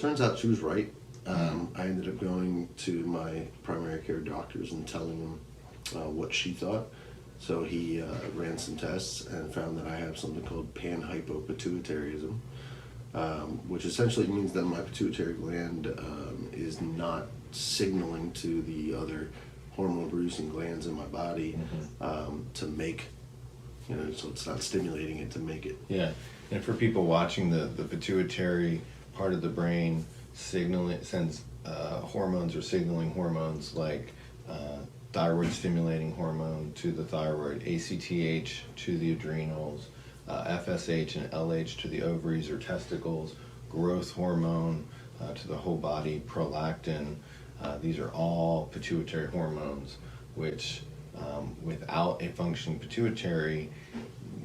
Turns out she was right. I ended up going to my primary care doctors and telling him what she thought. So he ran some tests and found that I have something called panhypopituitarism, which essentially means that my pituitary gland is not signaling to the other hormone-producing glands in my body to make, so it's not stimulating it to make it. Yeah, and for people watching, the pituitary part of the brain sends hormones or signaling hormones like thyroid stimulating hormone to the thyroid, ACTH to the adrenals, FSH and LH to the ovaries or testicles, growth hormone to the whole body, prolactin. These are all pituitary hormones, which without a functioning pituitary,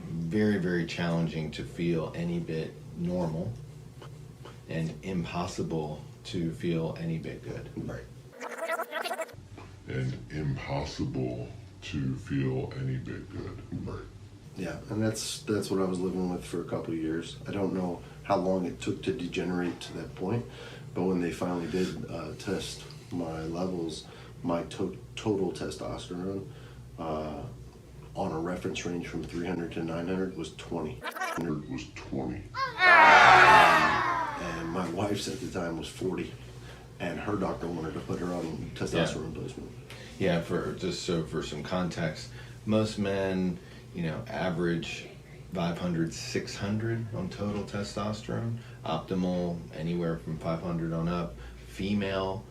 very, very challenging to feel any bit normal and impossible to feel any bit good. Right. And impossible to feel any bit good. Right. Yeah, and that's what I was living with for a couple of years. I don't know how long it took to degenerate to that point, but when they finally did test my levels, my total testosterone on a reference range from 300 to 900 was 20. It was 20. And my wife's at the time was 40, and her doctor wanted to put her on testosterone replacement. Yeah, for some context, most men, average 500, 600 on total testosterone. Optimal anywhere from 500 on up. Female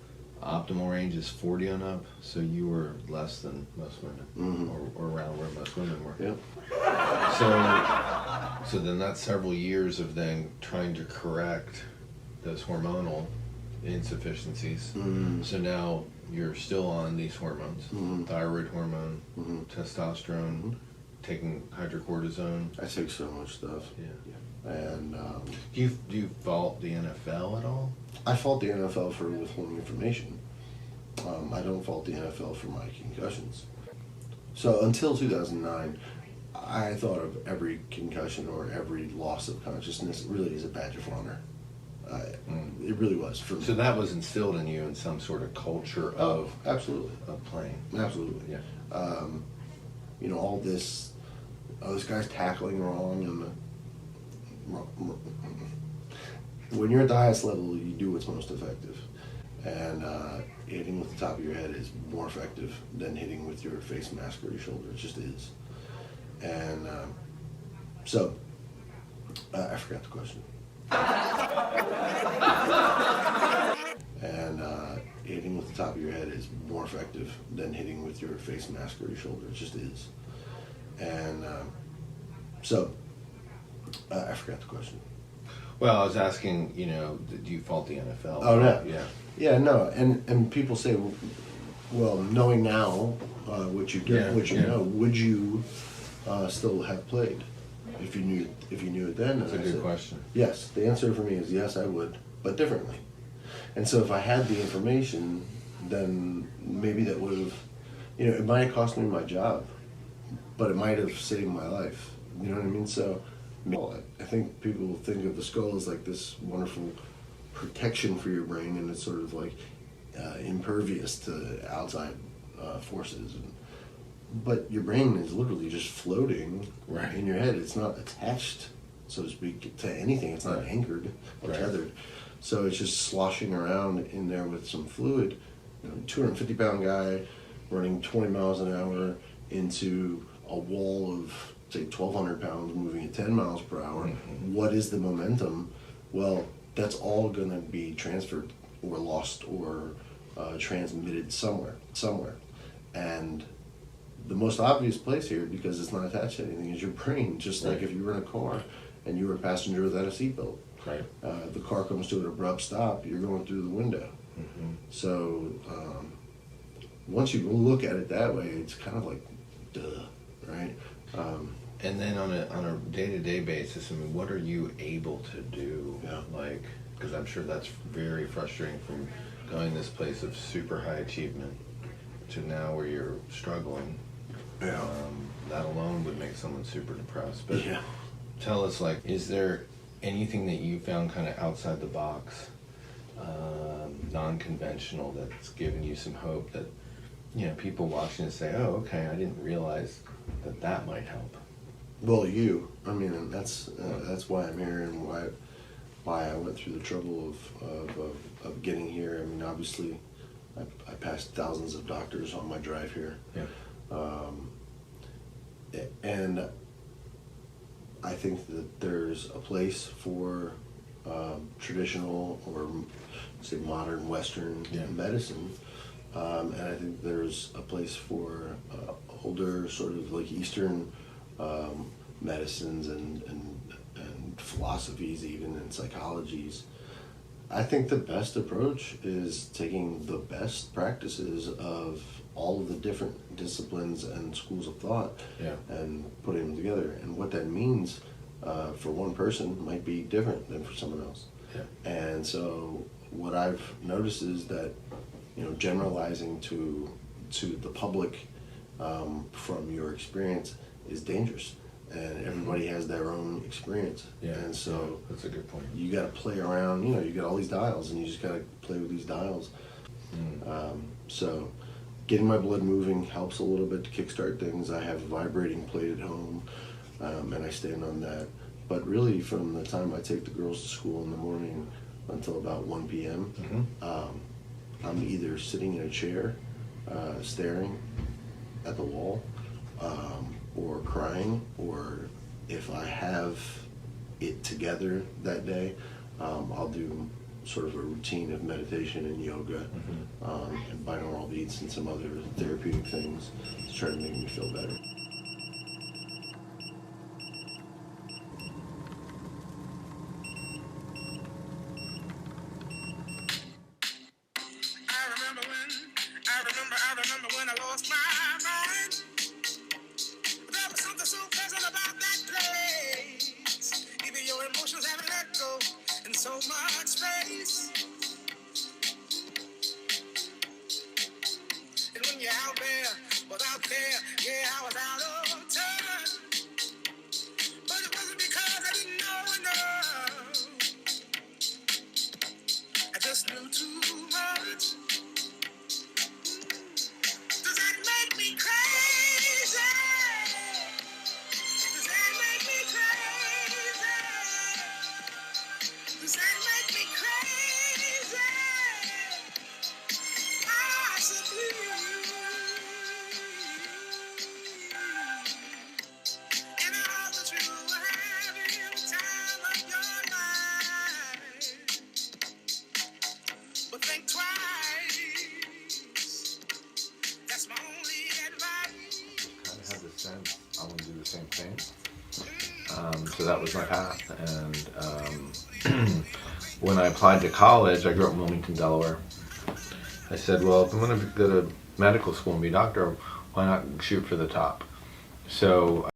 optimal range is 40 on up. So you were less than most women, or around where most women were. Yep. So then that's several years of then trying to correct those hormonal insufficiencies. So now you're still on these hormones, thyroid hormone, testosterone, taking hydrocortisone. I take so much stuff. Yeah. And Do you fault the NFL at all? I fault the NFL for withholding information. I don't fault the NFL for my concussions. So until 2009, I thought of every concussion or every loss of consciousness really as a badge of honor. It really was for me. So that was instilled in you in some sort of culture of absolutely, of playing. absolutely. Yeah. All this guy's tackling wrong, and when you're at the highest level, you do what's most effective. And hitting with the top of your head is more effective than hitting with your face mask or your shoulder. It just is. And so, I forgot the question. And hitting with the top of your head is more effective than hitting with your face mask or your shoulder. It just is. And so, I forgot the question. Well, I was asking, do you fault the NFL? Oh, no. Yeah. Yeah, no. And people say, well, knowing now what you know, would you still have played if you knew it then? That's a good question. Yes. The answer for me is yes, I would, but differently. And so if I had the information, then maybe that would have, it might have cost me my job, but it might have saved my life. You know what I mean? So I think people think of the skull as like this wonderful protection for your brain, and it's sort of like impervious to outside forces. But your brain is literally just floating in your head. It's not attached, so to speak, to anything. It's not anchored or tethered. So it's just sloshing around in there with some fluid. 250-pound guy running 20 miles an hour into a wall of, say, 1,200 pounds moving at 10 miles per hour. What is the momentum? Well, that's all going to be transferred or lost or transmitted somewhere. And the most obvious place here, because it's not attached to anything, is your brain. Just like if you were in a car and you were a passenger without a seatbelt. Right. The car comes to an abrupt stop, you're going through the window. So once you look at it that way, it's kind of like, duh, right? And then on a day-to-day basis, what are you able to do? Yeah. Like, because I'm sure that's very frustrating from going this place of super high achievement to now where you're struggling. Yeah. That alone would make someone super depressed. But Yeah. tell us, is there anything that you found kind of outside the box non-conventional that's given you some hope that, you know, people watching and say, oh, okay, I didn't realize that that might help. Well, I mean, and that's why I'm here and why I went through the trouble of getting here. I mean, obviously, I passed thousands of doctors on my drive here. Yeah. And I think that there's a place for traditional or say modern Western medicine, and I think there's a place for older sort of like Eastern medicines and philosophies even and psychologies. I think the best approach is taking the best practices of all of the different disciplines and schools of thought and putting them together. And what that means for one person might be different than for someone else. Yeah. And so what I've noticed is that, you know, generalizing to the public from your experience is dangerous. And everybody has their own experience. Yeah. And so that's a good point. You got to play around, you know, you got all these dials and you just got to play with these dials. So getting my blood moving helps a little bit to kickstart things. I have a vibrating plate at home and I stand on that. But really from the time I take the girls to school in the morning until about 1 p.m., I'm either sitting in a chair staring at the wall or crying, or if I have it together that day, I'll do sort of a routine of meditation and yoga and binaural beats and some other therapeutic things to try to make me feel better. I remember when I lost my mind. There was something so pleasant about that place. Even your emotions have let go in so much space. And when you're out there, without care, yeah, I was out of touch. But it wasn't because I didn't know enough. I just knew too much. Does that make me crazy? Does that make me crazy? Does that make me crazy? Possibly. And I hope that you are having the time of your life. But think twice. That's my only advice. Kind of had the sense I want to do the same thing. So that was my path. And when I applied to college, I grew up in Wilmington, Delaware. I said, well, if I'm going to go to medical school and be a doctor, why not shoot for the top? So